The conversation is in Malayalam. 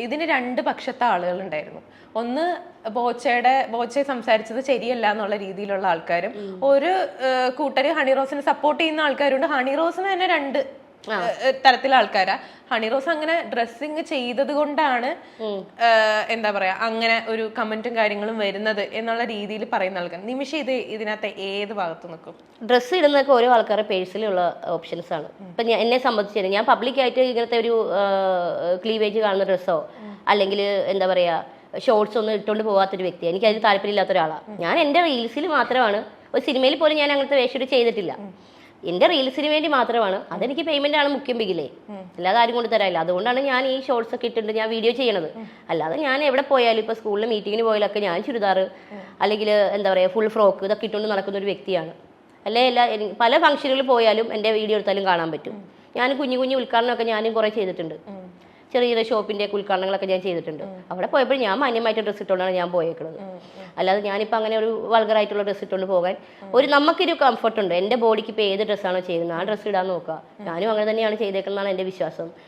ഇതിന് രണ്ട് പക്ഷത്തെ ആളുകൾ ഉണ്ടായിരുന്നു. ഒന്ന് ബോച്ചെ സംസാരിച്ചത് ശരിയല്ല എന്നുള്ള രീതിയിലുള്ള ആൾക്കാരും, ഒരു കൂട്ടര് ഹണിറോസിനെ സപ്പോർട്ട് ചെയ്യുന്ന ആൾക്കാരുണ്ട്. ഹണിറോസിന് തന്നെ രണ്ട് തരത്തിലെ ആൾക്കാരാ. ഹണിറോസ് അങ്ങനെ ഡ്രസ്സിങ് ചെയ്തത് കൊണ്ടാണ് എന്താ പറയാ അങ്ങനെ ഒരു കമന്റും കാര്യങ്ങളും വരുന്നത് എന്നുള്ള രീതിയിൽ പറയുന്ന ആൾക്കാർ. നിമിഷം ഇതിനകത്ത് ഏത് ഭാഗത്ത് നിൽക്കും? ഡ്രസ്സ് ഇടുന്നതൊക്കെ ഓരോ ആൾക്കാരുടെ പേഴ്സണലുള്ള ഓപ്ഷൻസ് ആണ്. ഇപ്പൊ എന്നെ സംബന്ധിച്ചു ഞാൻ പബ്ലിക്കായിട്ട് ഇങ്ങനത്തെ ഒരു ക്ലീവേജ് കാണുന്ന ഡ്രസ്സോ അല്ലെങ്കിൽ എന്താ പറയാ ഷോർട്സ് ഒന്നും ഇട്ടുകൊണ്ട് പോകാത്തൊരു വ്യക്തി, എനിക്ക് അതിന് താല്പര്യമില്ലാത്ത ഒരാളാണ് ഞാൻ. എൻ്റെ റീൽസിൽ മാത്രമാണ്, ഒരു സിനിമയിൽ പോലും ഞാൻ അങ്ങനത്തെ വേഷം ചെയ്തിട്ടില്ല. എൻ്റെ റീൽസിന് വേണ്ടി മാത്രമാണ്. അതെനിക്ക് പേയ്മെന്റ് ആണ് മുഖ്യം ബിഗിലേ, അല്ലാതെ ആരും കൊണ്ട് തരാനില്ല. അതുകൊണ്ടാണ് ഞാൻ ഈ ഷോർട്സ് ഒക്കെ ഇട്ടിട്ട് ഞാൻ വീഡിയോ ചെയ്യണത്. അല്ലാതെ ഞാൻ എവിടെ പോയാലും ഇപ്പൊ സ്കൂളിൽ മീറ്റിങ്ങിന് പോയാലൊക്കെ ഞാൻ ചുരിദാർ അല്ലെങ്കിൽ എന്താ പറയാ ഫുൾ ഫ്രോക്ക് ഇതൊക്കെ ഇട്ടുകൊണ്ട് നടക്കുന്ന ഒരു വ്യക്തിയാണ്. അല്ലെ പല ഫംഗ്ഷനുകളിൽ പോയാലും എൻ്റെ വീഡിയോ എടുത്താലും കാണാൻ പറ്റും. ഞാൻ കുഞ്ഞു ഉദ്ഘാടനമൊക്കെ ഞാനും കുറെ ചെയ്തിട്ടുണ്ട്. ചെറിയ ചെറിയ ഷോപ്പിന്റെ ഉദ്ഘാടനങ്ങളൊക്കെ ഞാൻ ചെയ്തിട്ടുണ്ട്. അവിടെ പോയപ്പോൾ ഞാൻ മാന്യമായിട്ട് ഡ്രസ്സ് ഇട്ടുകൊണ്ടാണ് ഞാൻ പോയേക്കുന്നത്. അല്ലാതെ ഞാനിപ്പോൾ അങ്ങനെ ഒരു വൾഗറായിട്ടുള്ള ഡ്രസ്സ് ഇട്ടുകൊണ്ട് പോകാൻ നമുക്കൊരു കംഫർട്ട് ഉണ്ട്. എൻ്റെ ബോഡിക്ക് ഇപ്പോൾ ഏത് ഡ്രസ്സാണോ ചെയ്യുന്നത് ആ ഡ്രസ്സ് ഇടാൻ നോക്കുക. ഞാനും അങ്ങനെ തന്നെയാണ് ചെയ്തേക്കുന്നതാണ് എൻ്റെ വിശ്വാസം.